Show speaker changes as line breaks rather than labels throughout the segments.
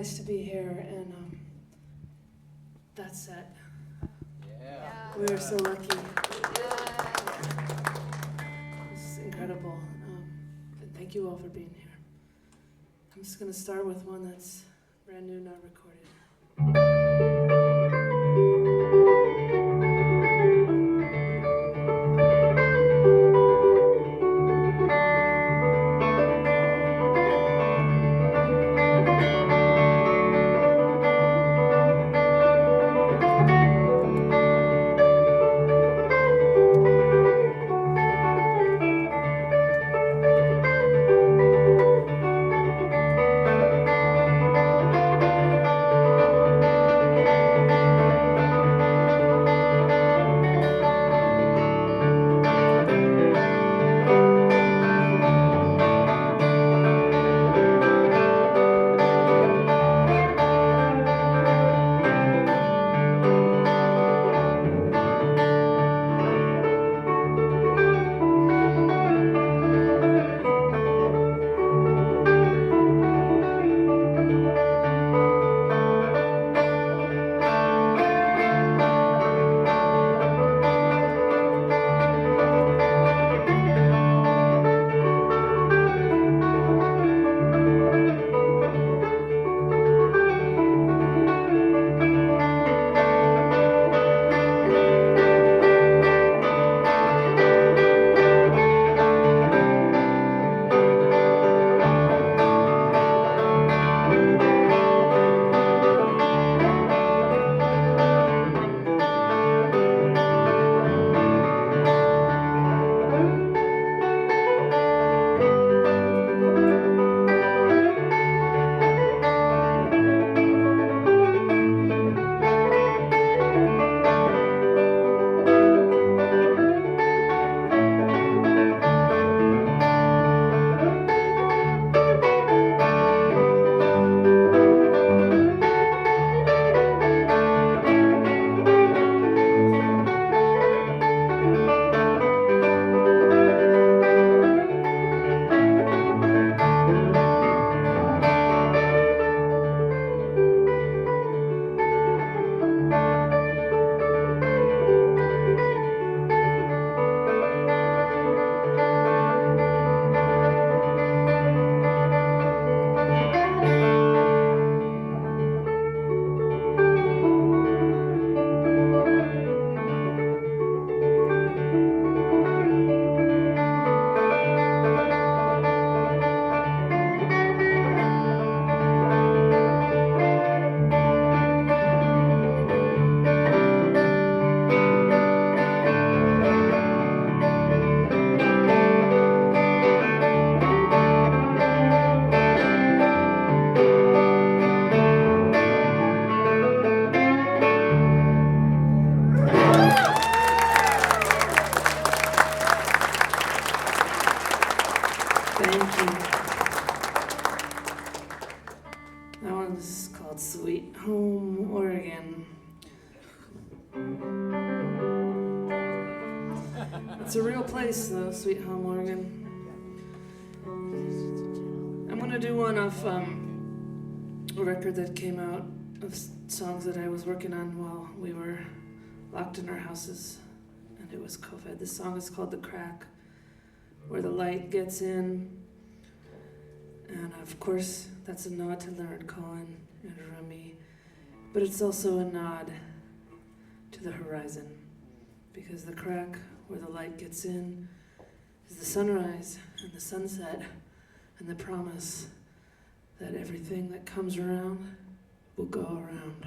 nice to be here, and that's it.
Yeah.
We're so lucky.
Yeah.
This is incredible. And thank you all for being here. I'm just going to start with one that's brand new, not recorded. It's a real place, though, Sweet Home, Oregon. I'm gonna do one off a record that came out of songs that I was working on while we were locked in our houses, and it was COVID. This song is called The Crack, where the light gets in, and of course, that's a nod to Leonard Cohen and Rumi, but it's also a nod to the horizon, because the crack where the light gets in is the sunrise and the sunset and the promise that everything that comes around will go around.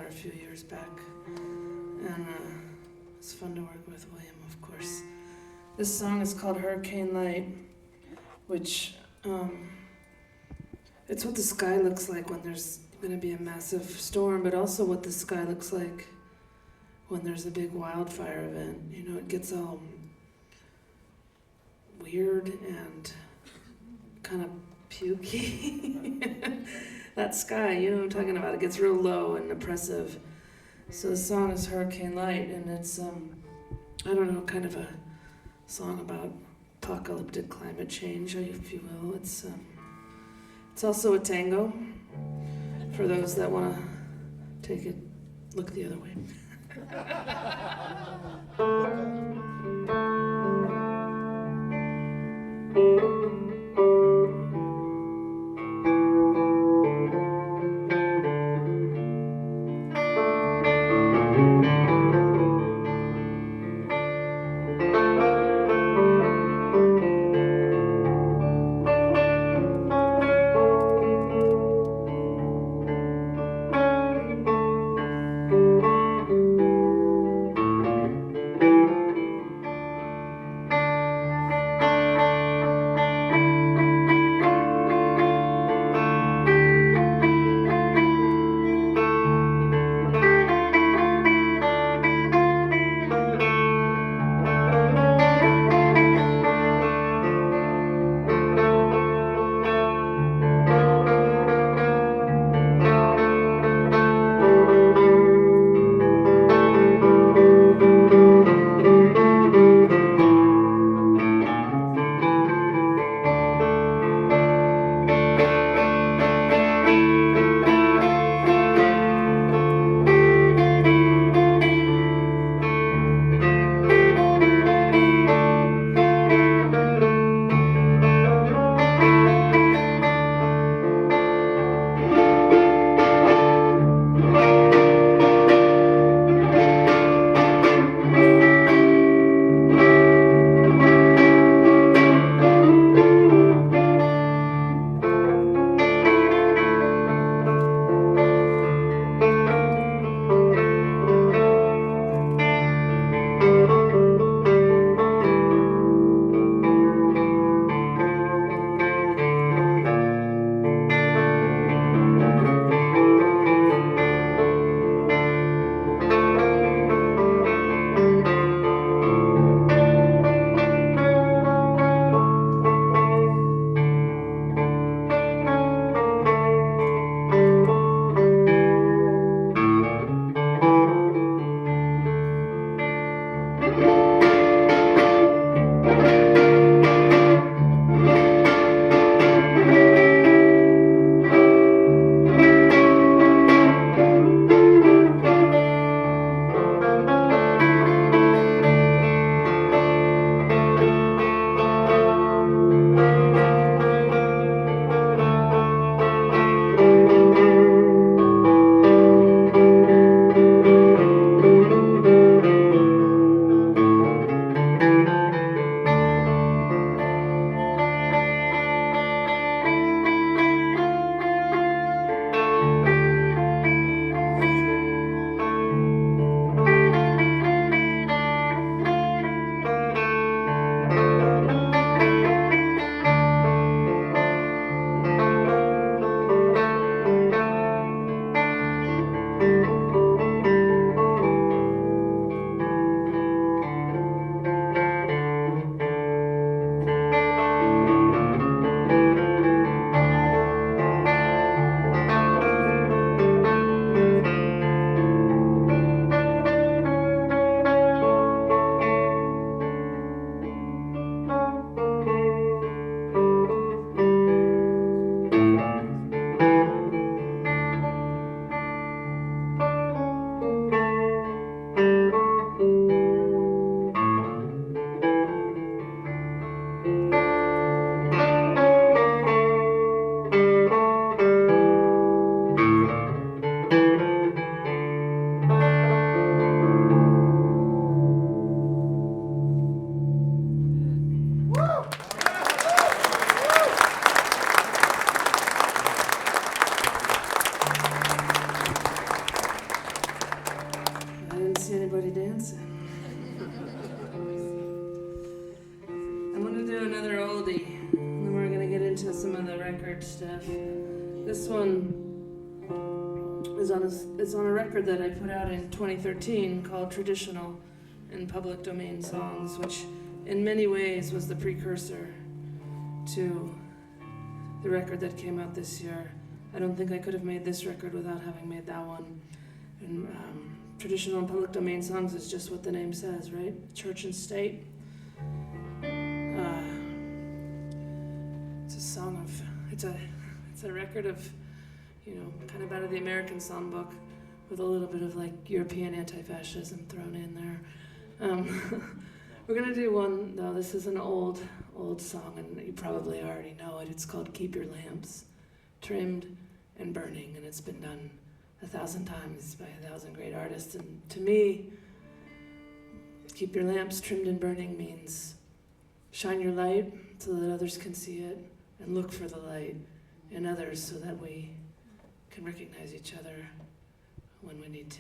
her a few years back. And it's fun to work with William, of course. This song is called Hurricane Light, which it's what the sky looks like when there's going to be a massive storm, but also what the sky looks like when there's a big wildfire event. You know, it gets all weird and kind of pukey. That sky, you know what I'm talking about, it gets real low and oppressive. So the song is Hurricane Light, and it's, I don't know, kind of a song about apocalyptic climate change, if you will. It's also a tango, for those that want to take it, look the other way. everybody dancing. I'm gonna do another oldie, and then we're gonna get into some of the record stuff. This one is on a record that I put out in 2013 called Traditional and Public Domain Songs, which in many ways was the precursor to the record that came out this year. I don't think I could have made this record without having made that one. And Traditional and Public Domain Songs is just what the name says, right? Church and state. It's a song of, it's a record of, kind of out of the American songbook with a little bit of like European anti-fascism thrown in there. We're gonna do one, though. This is an old song, and you probably already know it. It's called Keep Your Lamps Trimmed and Burning, and it's been done 1,000 times by 1,000 great artists. And to me, keep your lamps trimmed and burning means shine your light so that others can see it, and look for the light in others so that we can recognize each other when we need to.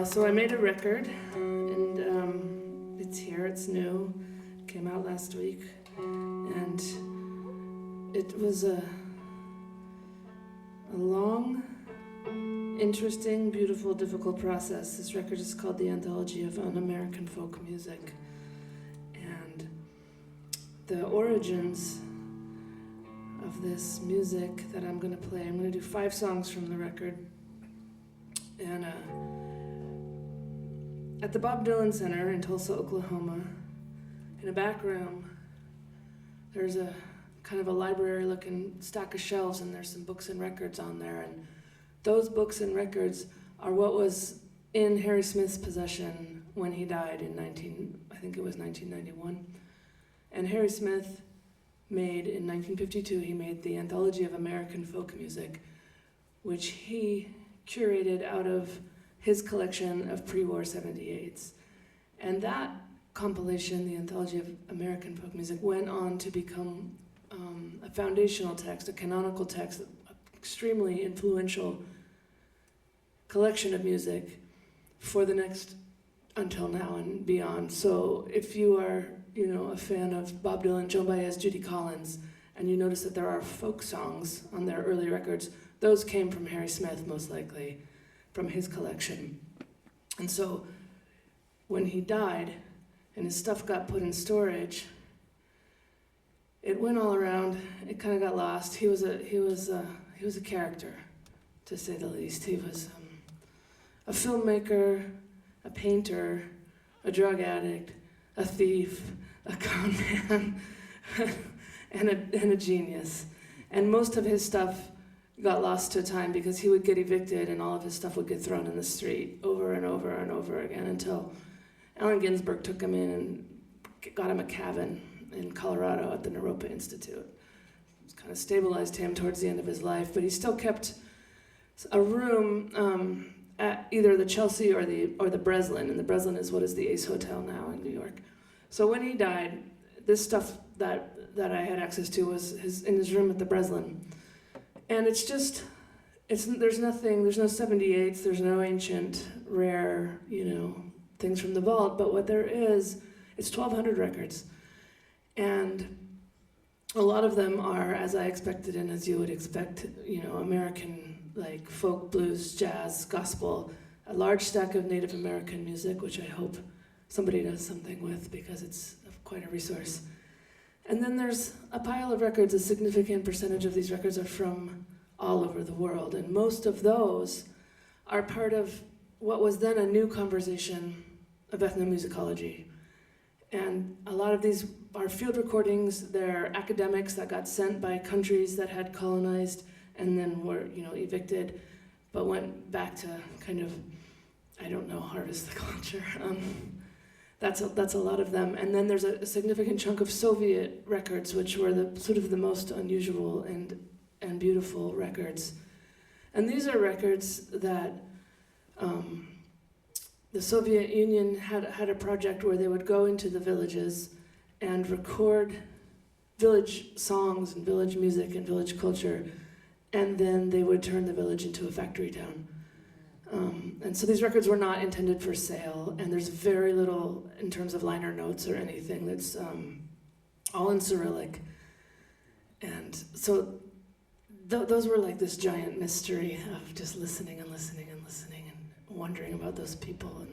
So I made a record, and it's here, it's new, it came out last week, and it was a long, interesting, beautiful, difficult process. This record is called the Anthology of Un-American Folk Music, and the origins of this music that I'm going to play, I'm going to do 5 songs from the record, and at the Bob Dylan Center in Tulsa, Oklahoma, in a back room, there's a kind of a library-looking stack of shelves, and there's some books and records on there, and those books and records are what was in Harry Smith's possession when he died in 1991. And Harry Smith made, in 1952, he made the Anthology of American Folk Music, which he curated out of his collection of pre-war 78s. And that compilation, the Anthology of American Folk Music, went on to become a foundational text, a canonical text, extremely influential collection of music for the next until now and beyond. So if you are, a fan of Bob Dylan, Joan Baez, Judy Collins, and you notice that there are folk songs on their early records, those came from Harry Smith, most likely, from his collection. And so when he died and his stuff got put in storage, it went all around. It kind of got lost. He was a character, to say the least. He was a filmmaker, a painter, a drug addict, a thief, a con man, and a genius. And most of his stuff got lost to time because he would get evicted and all of his stuff would get thrown in the street over and over and over again until Allen Ginsberg took him in and got him a cabin in Colorado at the Naropa Institute. It kind of stabilized him towards the end of his life, but he still kept a room at either the Chelsea or the Breslin, and the Breslin is what is the Ace Hotel now in New York. So when he died, this stuff that I had access to was in his room at the Breslin. And there's no 78s, there's no ancient, rare, things from the vault, but what there is, it's 1,200 records. And a lot of them are, as I expected and as you would expect, American, like folk, blues, jazz, gospel, a large stack of Native American music, which I hope somebody does something with because it's quite a resource. And then there's a pile of records. A significant percentage of these records are from all over the world, and most of those are part of what was then a new conversation of ethnomusicology. And a lot of these are field recordings. They're academics that got sent by countries that had colonized and then were, evicted, but went back to kind of, harvest the culture. That's a lot of them. And then there's a significant chunk of Soviet records, which were the most unusual and beautiful records. And these are records that the Soviet Union had a project where they would go into the villages and record village songs and village music and village culture, and then they would turn the village into a factory town. And so these records were not intended for sale, and there's very little in terms of liner notes or anything. That's all in Cyrillic. And so those were like this giant mystery of just listening and listening and listening and wondering about those people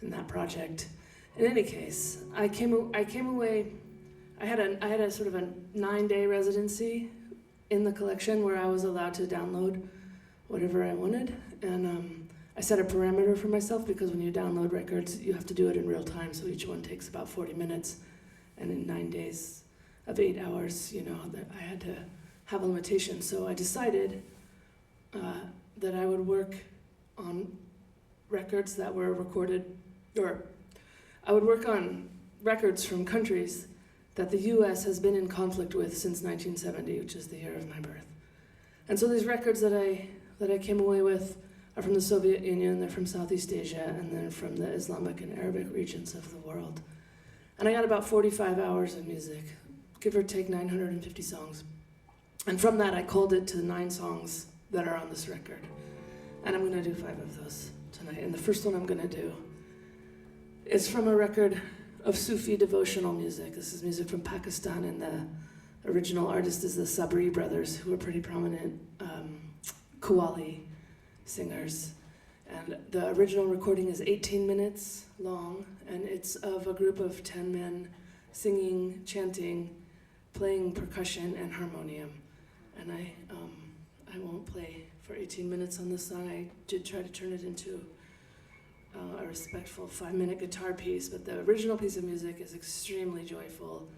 and that project. In any case, I came away. I had a sort of a 9-day residency in the collection where I was allowed to download whatever I wanted, and I set a parameter for myself because when you download records, you have to do it in real time, so each one takes about 40 minutes, and in 9 days of 8 hours, that I had to have a limitation. So I decided that I would work on records that were recorded, or I would work on records from countries that the U.S. has been in conflict with since 1970, which is the year of my birth. And so these records that I came away with are from the Soviet Union, they're from Southeast Asia, and then from the Islamic and Arabic regions of the world. And I got about 45 hours of music, give or take 950 songs. And from that, I culled it to the 9 songs that are on this record. And I'm gonna do 5 of those tonight. And the first one I'm gonna do is from a record of Sufi devotional music. This is music from Pakistan, and the original artist is the Sabri brothers, who are pretty prominent Qawwali singers. And the original recording is 18 minutes long, and it's of a group of 10 men singing, chanting, playing percussion and harmonium. And I won't play for 18 minutes on this song. I did try to turn it into a respectful 5-minute guitar piece, but the original piece of music is extremely joyful,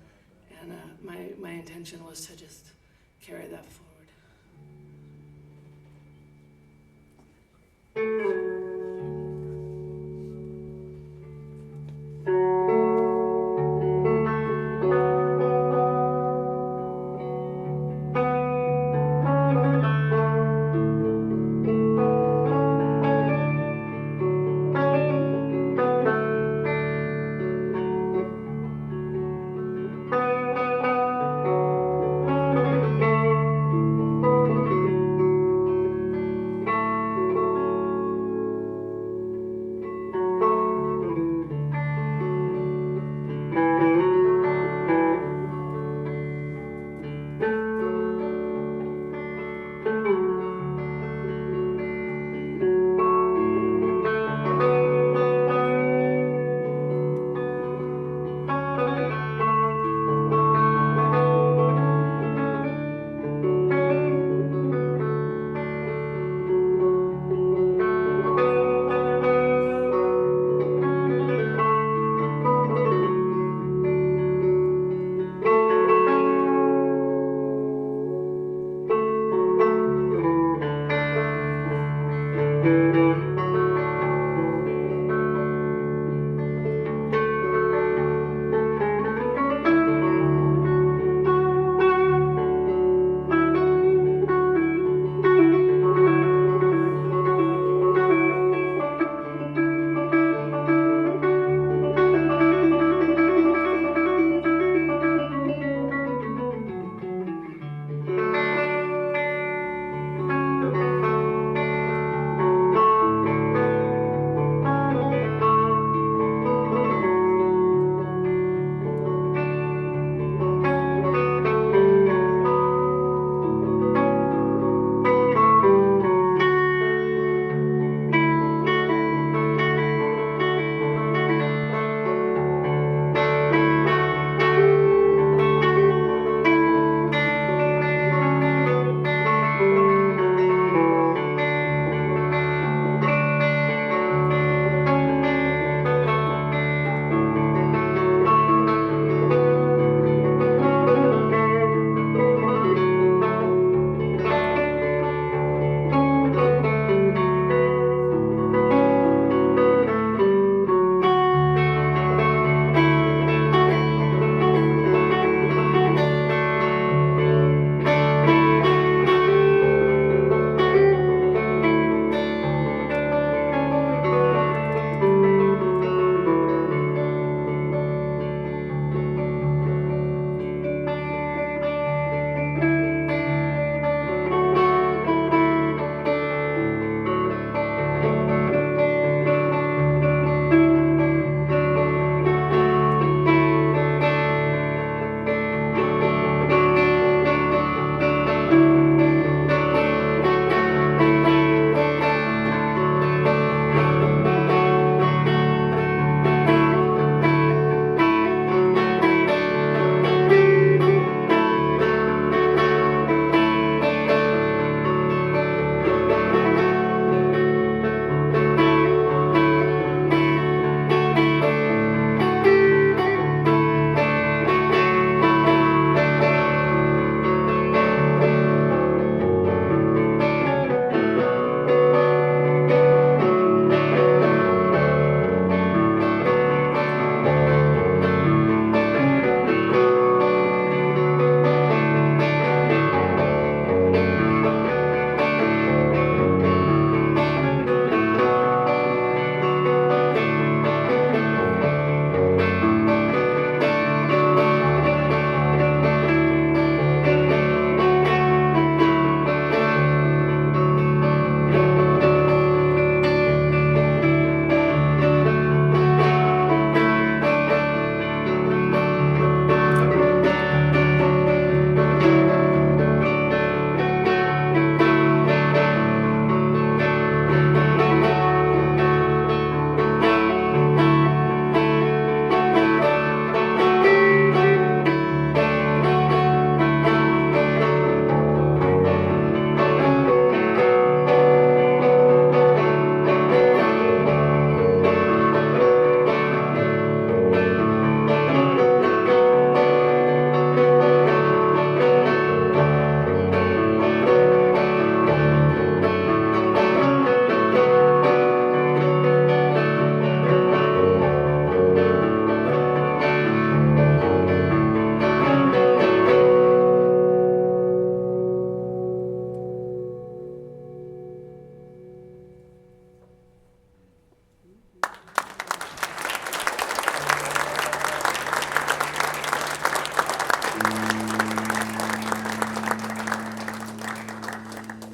and my intention was to just carry that forward.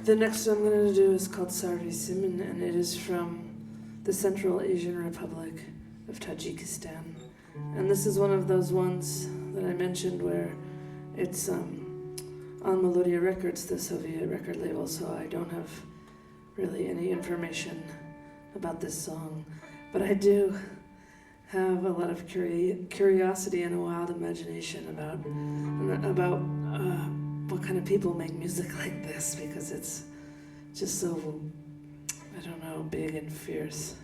The next I'm going to do is called Sarvi Simin, and it is from the Central Asian Republic of Tajikistan. And this is one of those ones that I mentioned where it's on Melodia Records, the Soviet record label, so I don't have really any information about this song. But I do have a lot of curiosity and a wild imagination about what kind of people make music like this, because it's just so, I don't know, big and fierce.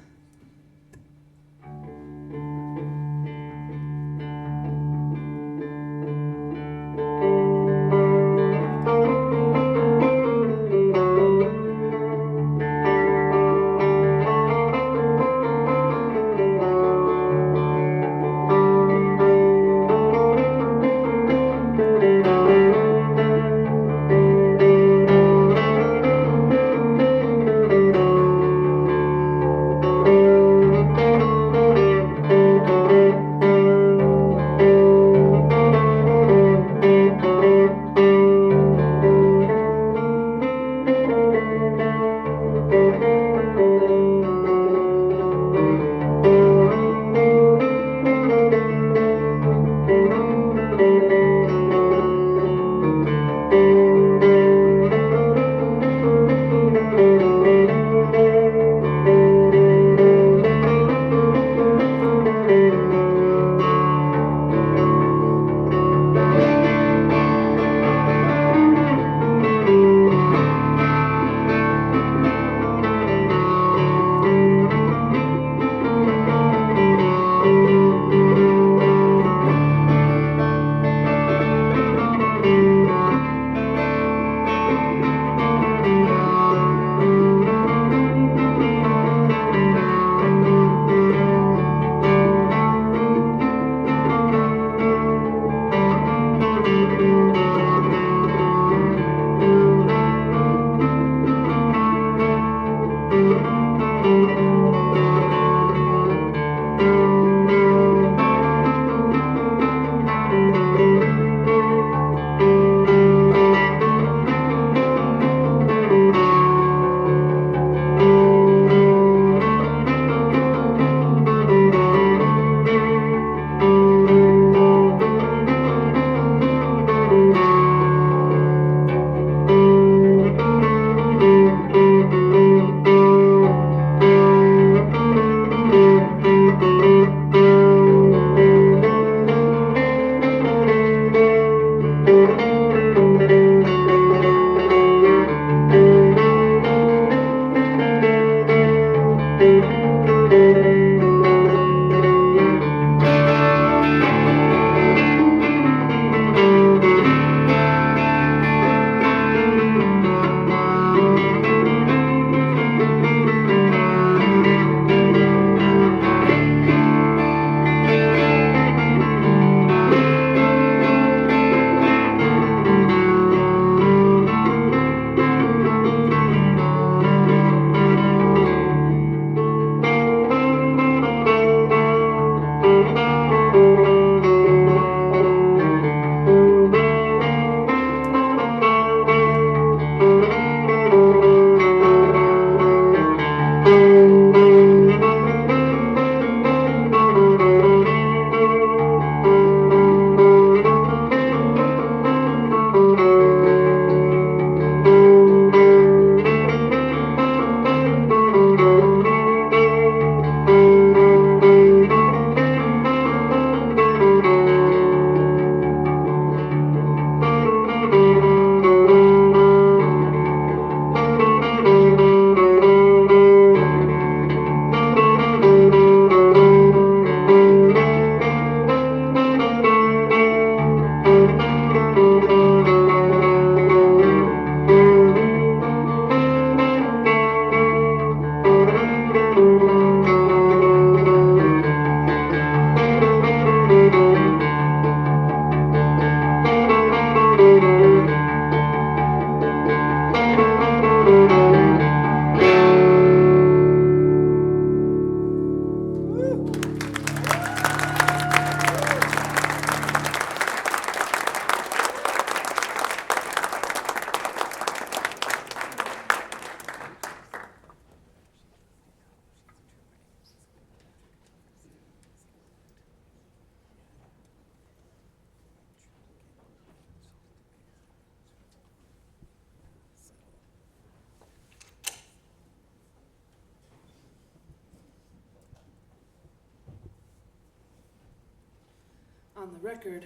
on the record,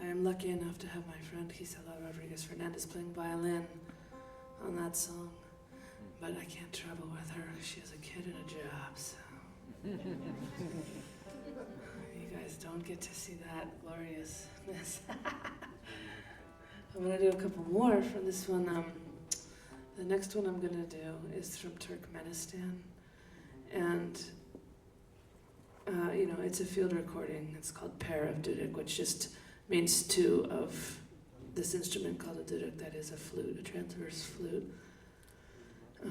I am lucky enough to have my friend Gisela Rodriguez Fernandez playing violin on that song. But I can't travel with her. She has a kid and a job, so. You guys don't get to see that gloriousness. I'm gonna do a couple more from this one. The next one I'm gonna do is from Turkmenistan. And, it's a field recording. It's called Pair of Duduk, which just means two of this instrument called a duduk, that is a flute, a transverse flute. I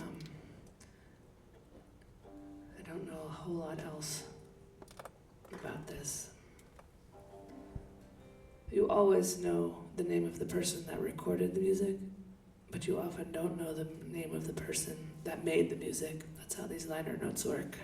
don't know a whole lot else about this. You always know the name of the person that recorded the music, but you often don't know the name of the person that made the music. That's how these liner notes work.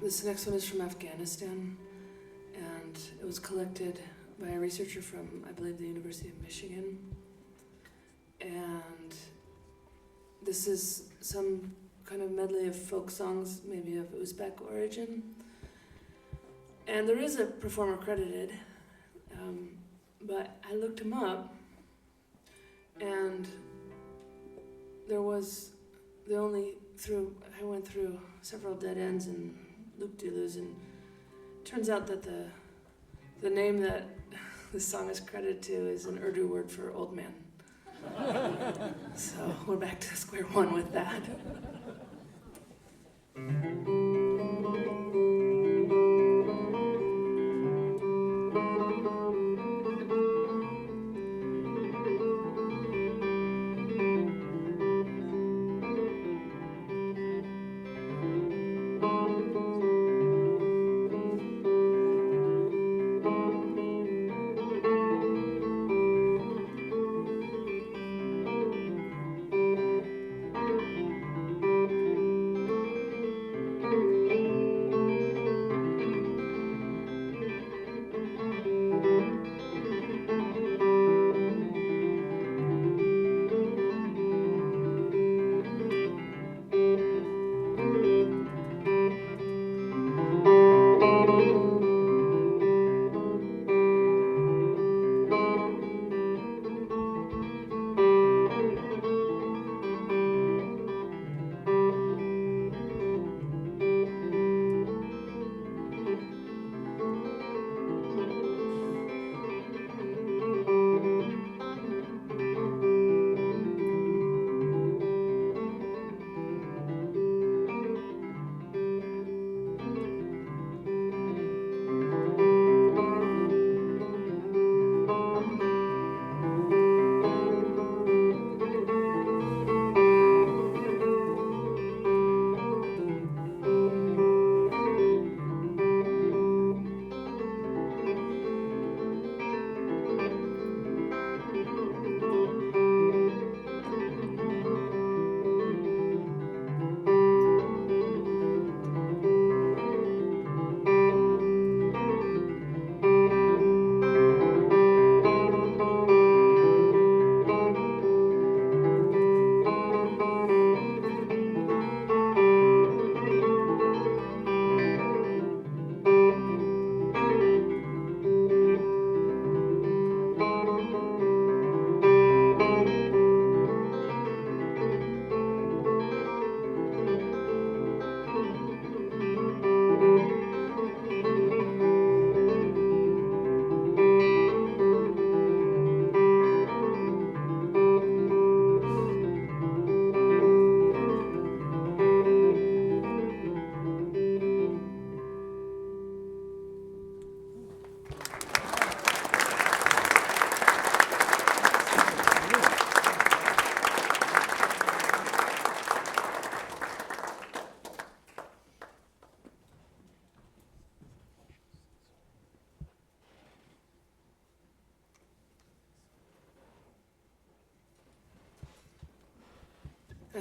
This next one is from Afghanistan, and it was collected by a researcher from, I believe, the University of Michigan. And this is some kind of medley of folk songs, maybe of Uzbek origin. And there is a performer credited, but I looked him up, and I went through several dead ends and loop-de-loos, and it turns out that the name that this song is credited to is an Urdu word for old man. So we're back to square one with that.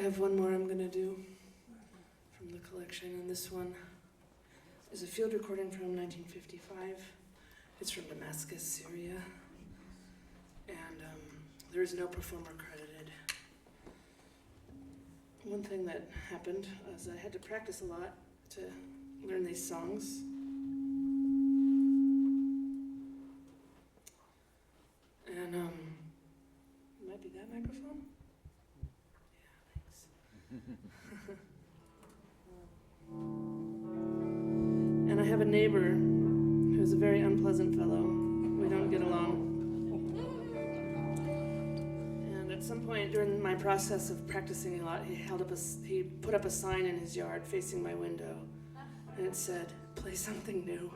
have one more I'm gonna do from the collection, and this one is a field recording from 1955. It's from Damascus, Syria, and there is no performer credited. One thing that happened is I had to practice a lot to learn these songs. And it might be that microphone? Yeah, thanks. And I have a neighbor who's a very unpleasant fellow. We don't get along. And at some point during my process of practicing a lot, he put up a sign in his yard facing my window, and it said, "Play something new."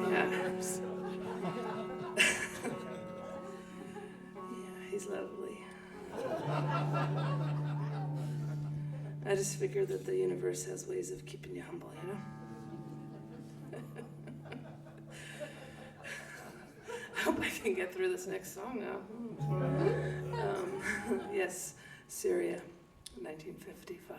Yeah, he's lovely. I just figured that the universe has ways of keeping you humble, you know? I hope I can get through this next song now. Yes, Syria, 1955.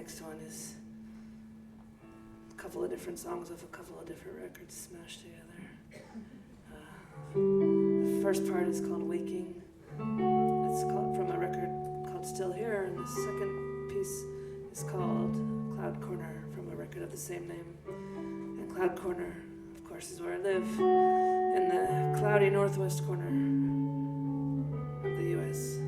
next one is a couple of different songs of a couple of different records smashed together. The first part is called Waking. It's called from a record called Still Here, and the second piece is called Cloud Corner from a record of the same name. And Cloud Corner, of course, is where I live, in the cloudy northwest corner of the U.S.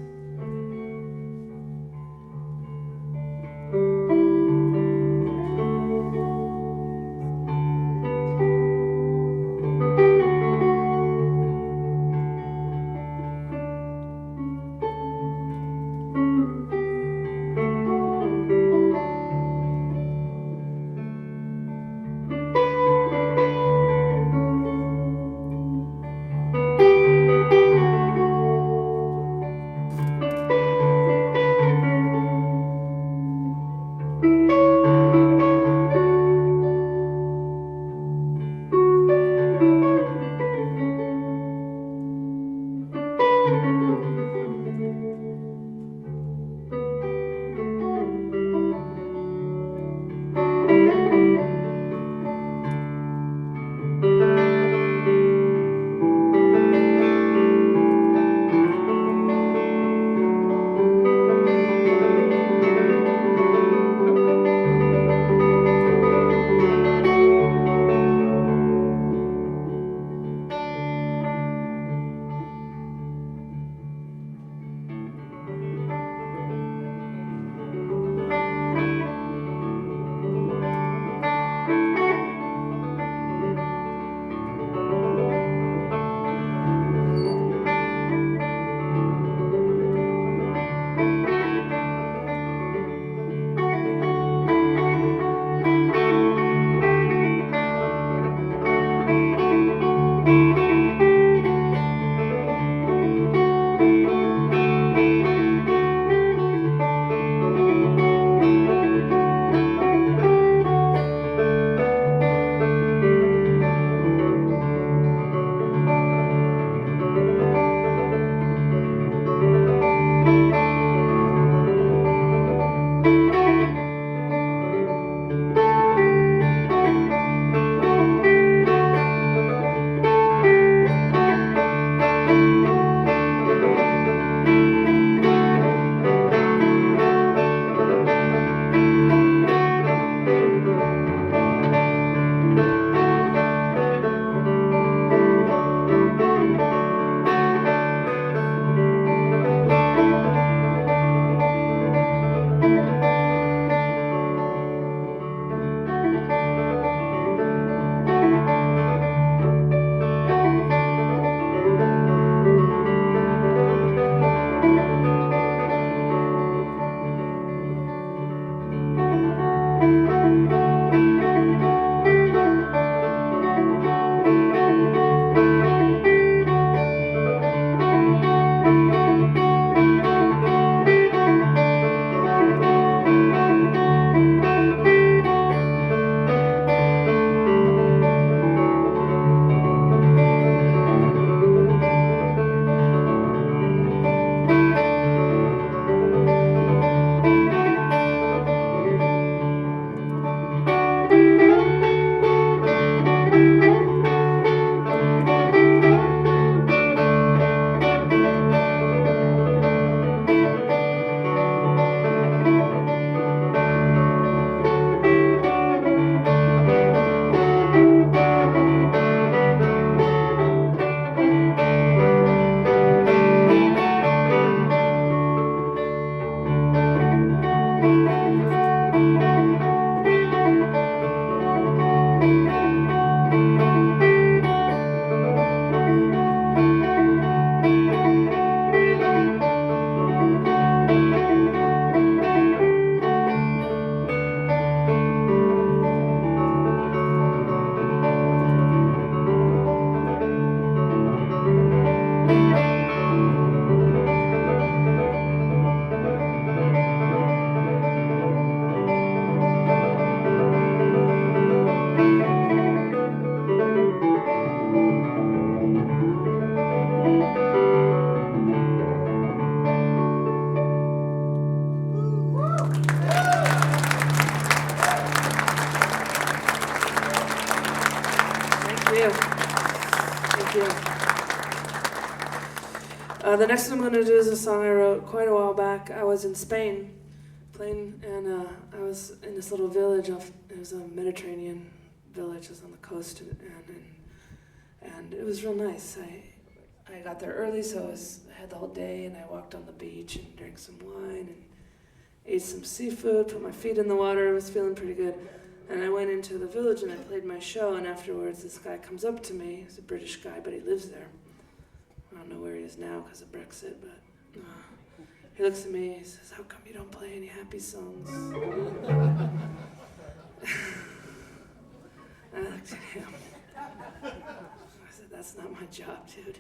The next one I'm going to do is a song I wrote quite a while back. I was in Spain playing, and I was in this little village. It was a Mediterranean village. It was on the coast, and it was real nice. I got there early, so I had the whole day, and I walked on the beach and drank some wine and ate some seafood, put my feet in the water. I was feeling pretty good. And I went into the village and I played my show, and afterwards this guy comes up to me. He's a British guy, but he lives there. I don't know where he is now because of Brexit, but he looks at me, he says, "How come you don't play any happy songs?" I looked at him. I said, "That's not my job, dude."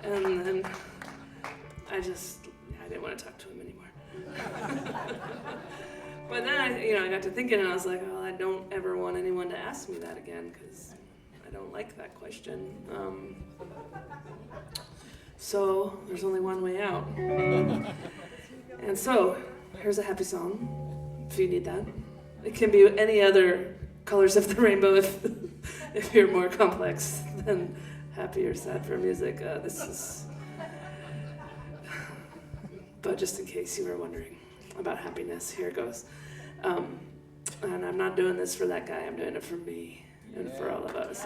And then I didn't want to talk to him anymore. But then I got to thinking, and I was like, "Well, I don't ever want anyone to ask me that again, because I don't like that question." So there's only one way out. And so here's a happy song, if you need that. It can be any other colors of the rainbow if you're more complex than happy or sad for music. But just in case you were wondering about happiness, here it goes. And I'm not doing this for that guy, I'm doing it for me and for all of us.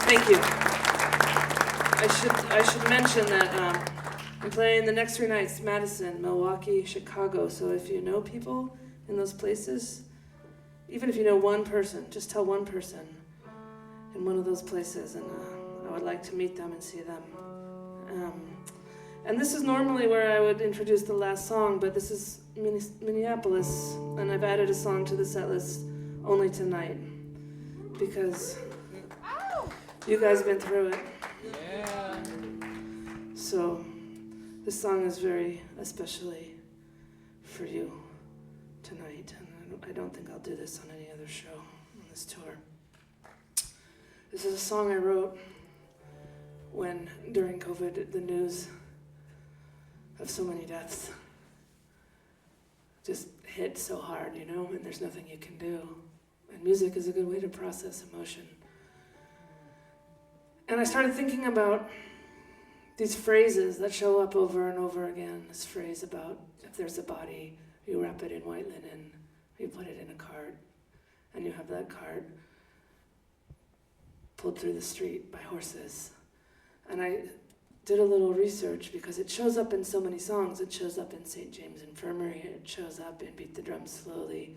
Thank you. I should mention that I'm playing the next 3 nights, Madison, Milwaukee, Chicago. So if you know people in those places, even if you know one person, just tell one person in one of those places, and I would like to meet them and see them. And this is normally where I would introduce the last song, but this is Minneapolis, and I've added a song to the set list only tonight because you guys have been through it.
Yeah.
So this song is very especially for you tonight, and I don't think I'll do this on any other show on this tour. This is a song I wrote when, during COVID, the news of so many deaths just hit so hard, you know, and there's nothing you can do. And music is a good way to process emotion. And I started thinking about these phrases that show up over and over again. This phrase about if there's a body, you wrap it in white linen, you put it in a cart, and you have that cart pulled through the street by horses. And I did a little research because it shows up in so many songs. It shows up in St. James Infirmary. It shows up in Beat the Drum Slowly.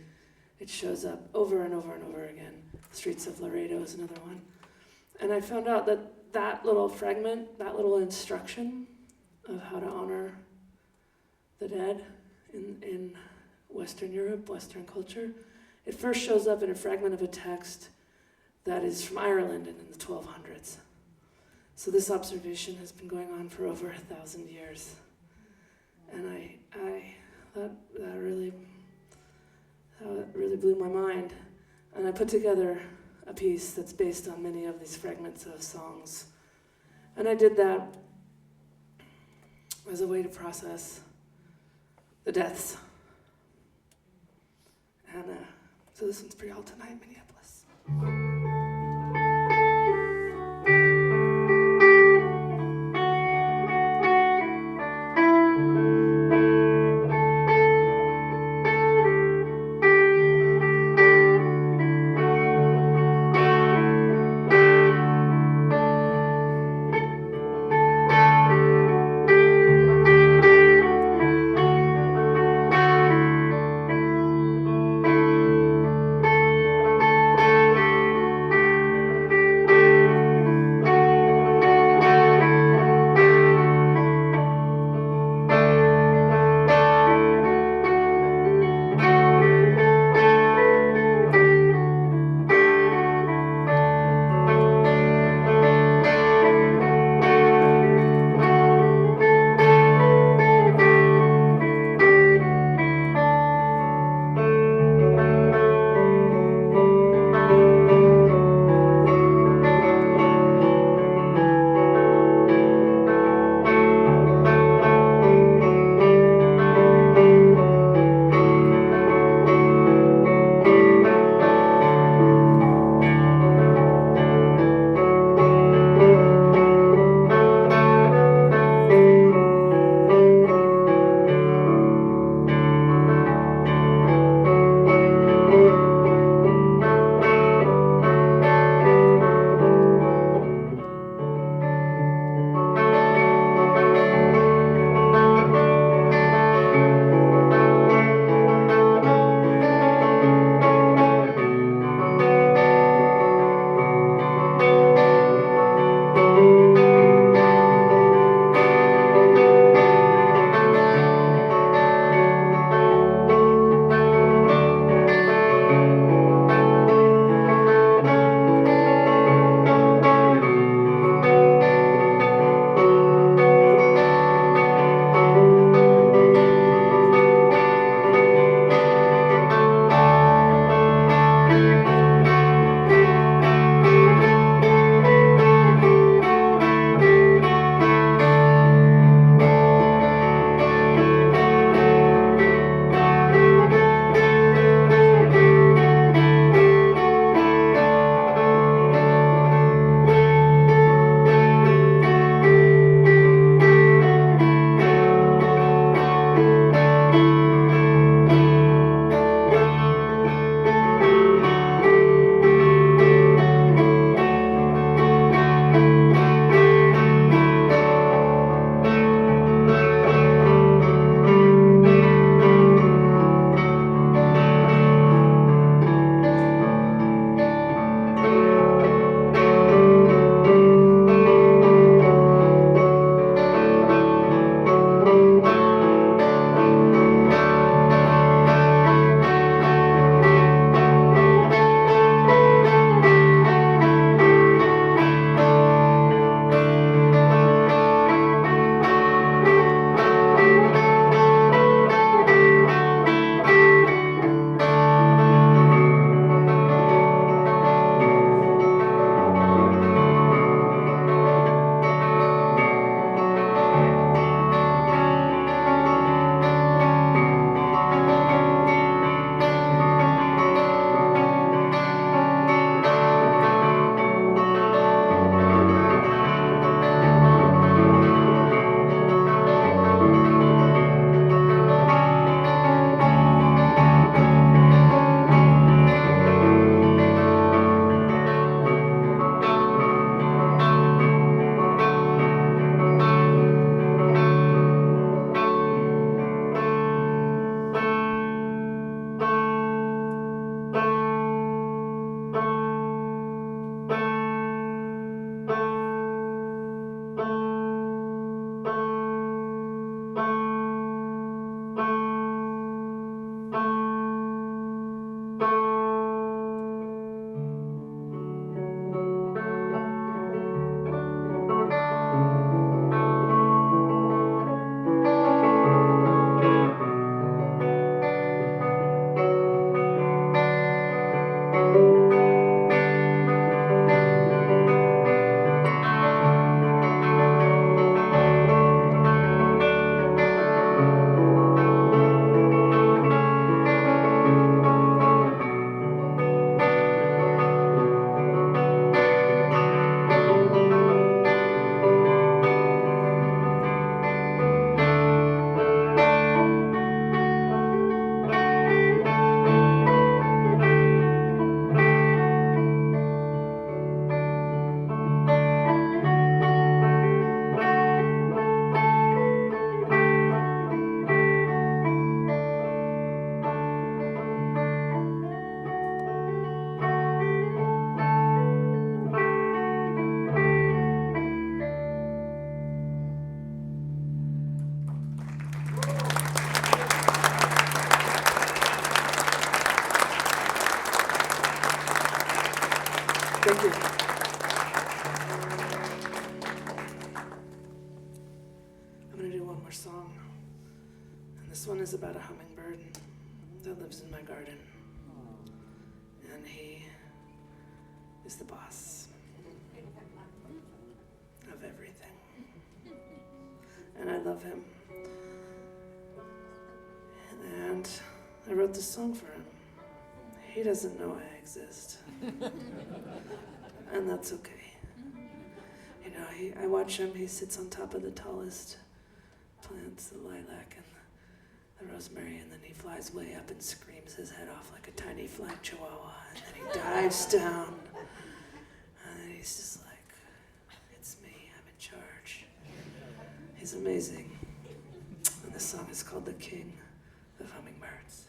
It shows up over and over and over again. Streets of Laredo is another one. And I found out that that little fragment, that little instruction of how to honor the dead in Western Europe, Western culture, it first shows up in a fragment of a text that is from Ireland and in the 1200s. So this observation has been going on for over 1,000 years. And that really blew my mind. And I put together a piece that's based on many of these fragments of songs. And I did that as a way to process the deaths. And so this one's for y'all tonight, Minneapolis. Thank you. I'm going to do one more song. And this one is about a hummingbird that lives in my garden. And he is the boss of everything. And I love him. And I wrote this song for him. He doesn't know I exist. And that's okay. You know, I watch him, he sits on top of the tallest plants, the lilac and the rosemary, and then he flies way up and screams his head off like a tiny flying chihuahua, and then he dives down, and then he's just like, it's me, I'm in charge. He's amazing. And this song is called The King of Hummingbirds.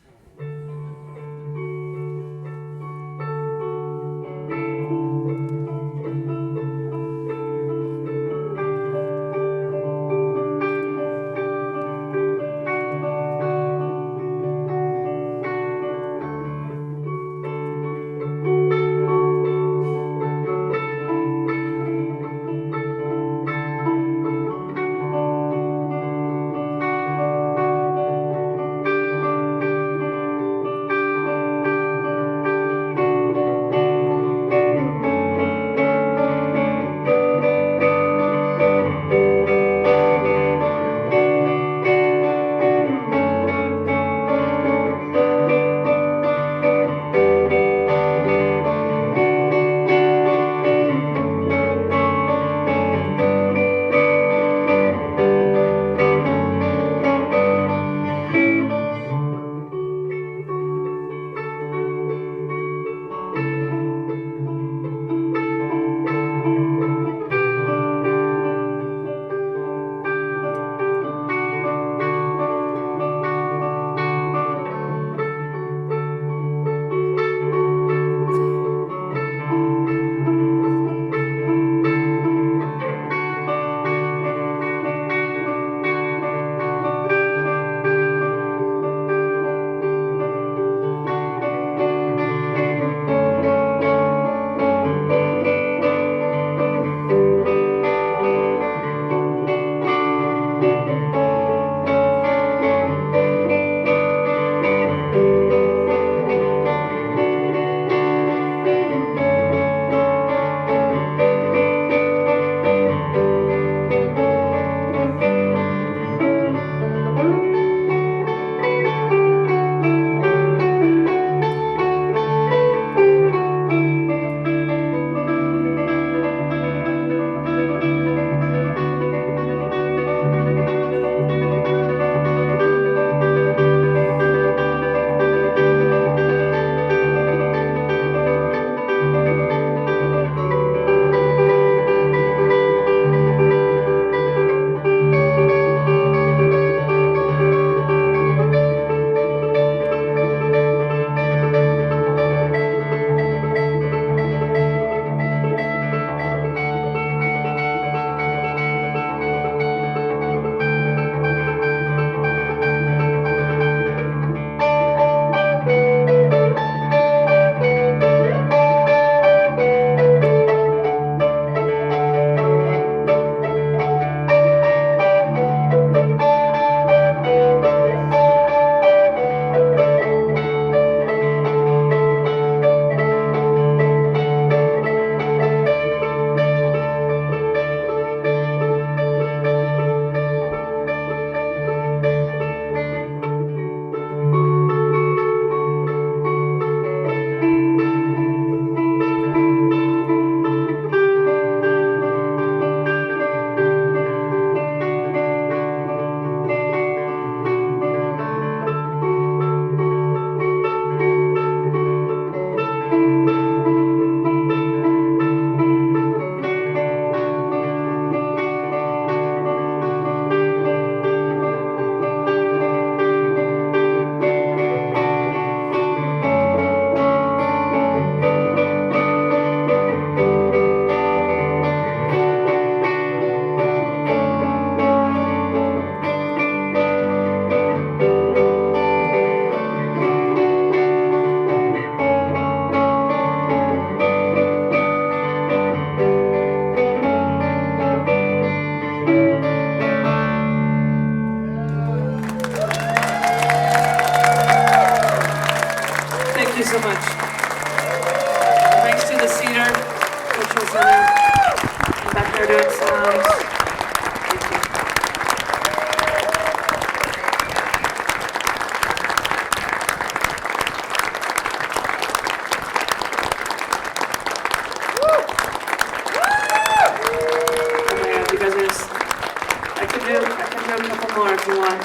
if you want.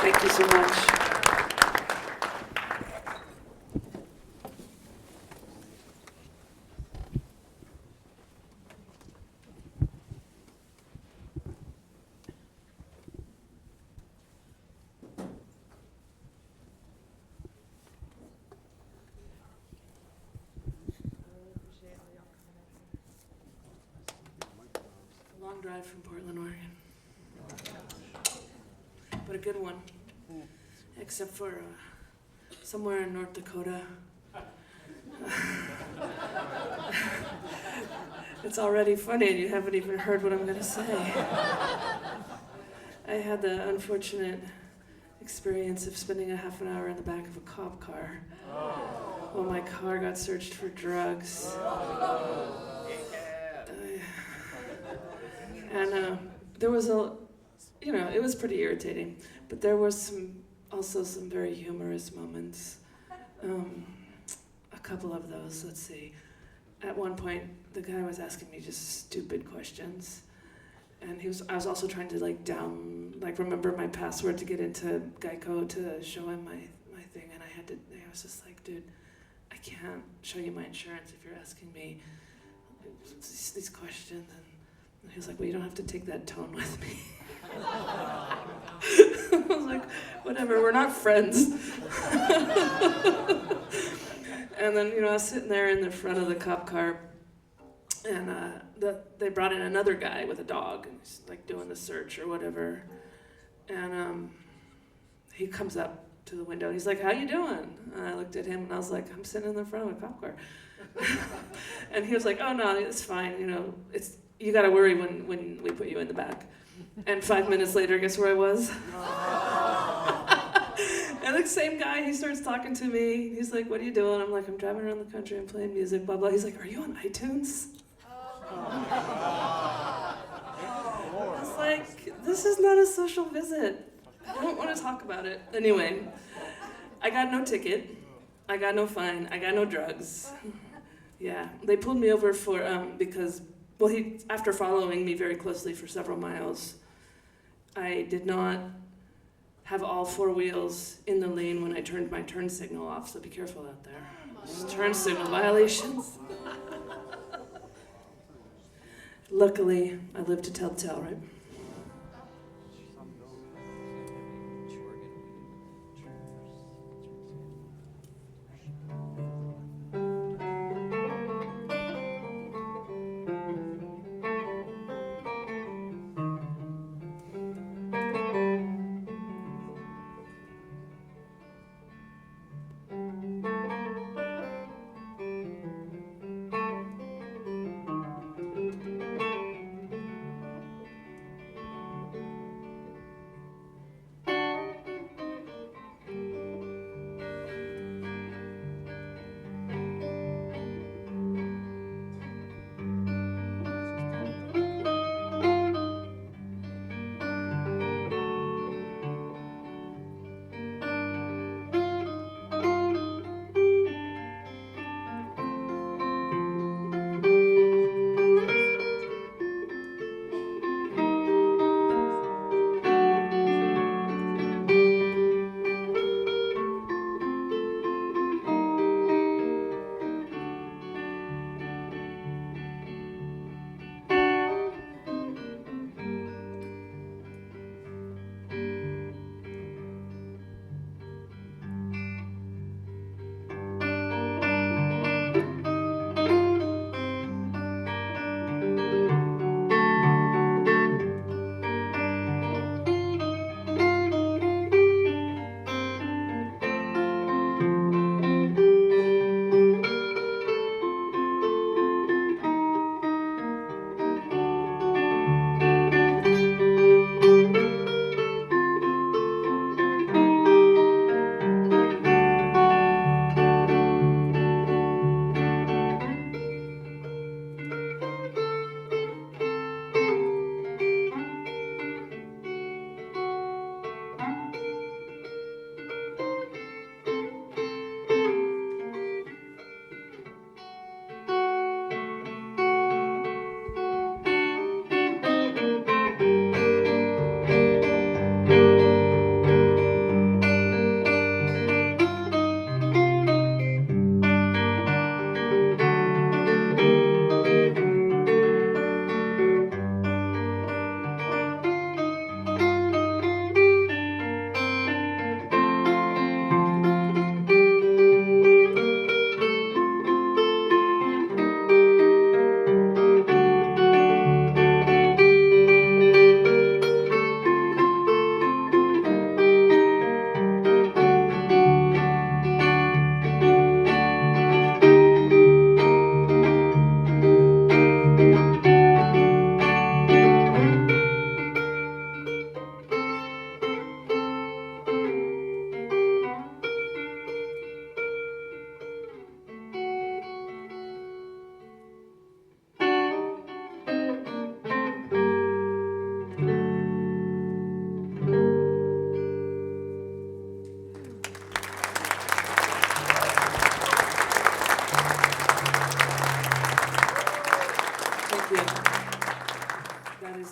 Thank you so much. Long drive from Portland, Oregon. But a good one. Except for somewhere in North Dakota. It's already funny and you haven't even heard what I'm going to say. I had the unfortunate experience of spending a half an hour in the back of a cop car while my car got searched for drugs. And there was it was pretty irritating, but there was also some very humorous moments. A couple of those, let's see. At one point, the guy was asking me just stupid questions. And I was also trying to remember my password to get into Geico to show him my thing. And I was just like, dude, I can't show you my insurance if you're asking me these questions. And he was like, well, you don't have to take that tone with me. I was like, whatever, we're not friends. And then, I was sitting there in the front of the cop car, and they brought in another guy with a dog, and he's like doing the search or whatever. And he comes up to the window, and he's like, how you doing? And I looked at him, and I was like, I'm sitting in the front of a cop car. And he was like, oh, no, it's fine, you gotta worry when we put you in the back. And 5 minutes later, guess where I was? And the same guy, he starts talking to me. He's like, what are you doing? I'm like, I'm driving around the country, I'm playing music, blah, blah. He's like, are you on iTunes? I was like, this is not a social visit. I don't want to talk about it. Anyway, I got no ticket. I got no fine. I got no drugs. Yeah, they pulled me over for, because, after following me very closely for several miles, I did not have all four wheels in the lane when I turned my turn signal off, so be careful out there. Just turn signal violations. Luckily, I live to tell the tale, right?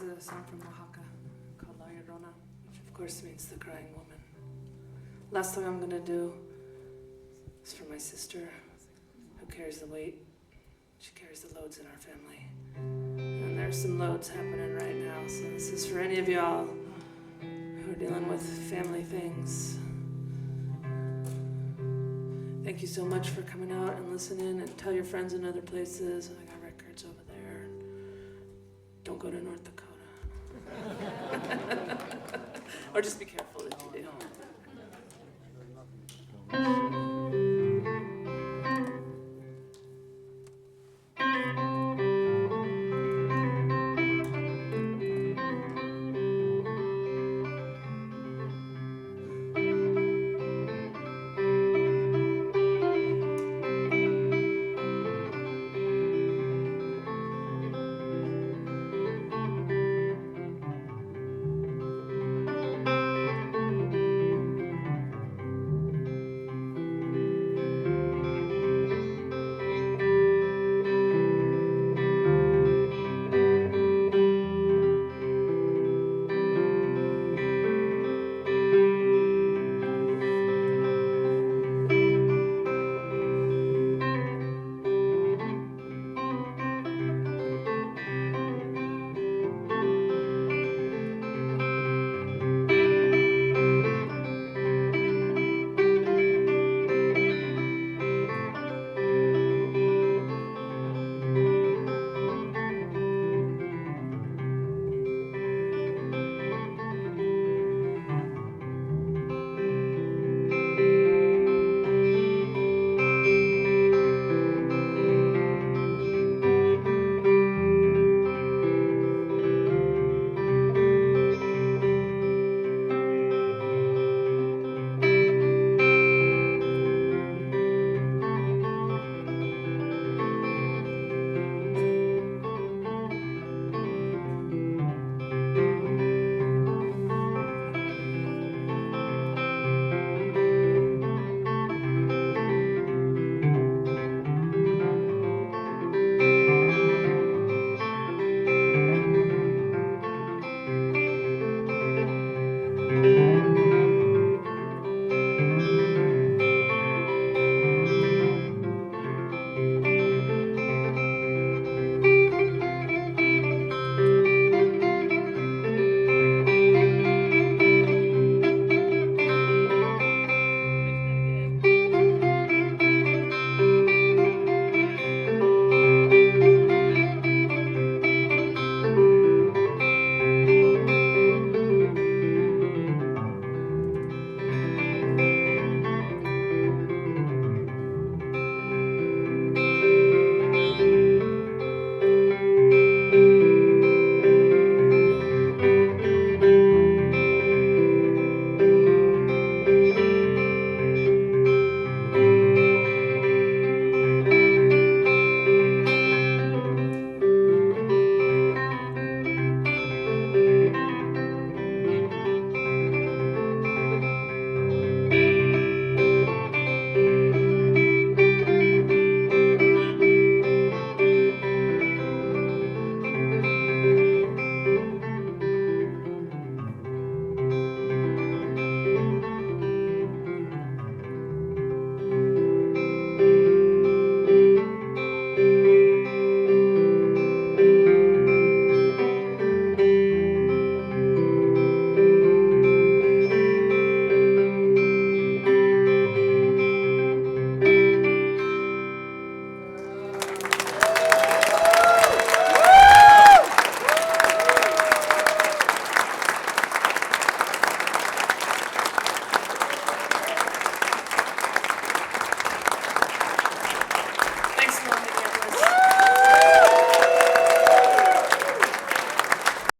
is a song from Oaxaca called La Llorona, which of course means the crying woman. Last song I'm gonna do is for my sister who carries the weight. She carries the loads in our family. And there's some loads happening right now, so this is for any of y'all who are dealing with family things. Thank you so much for coming out and listening, and tell your friends in other places. I got records over there. Don't go to North Dakota. Or just be careful if you do.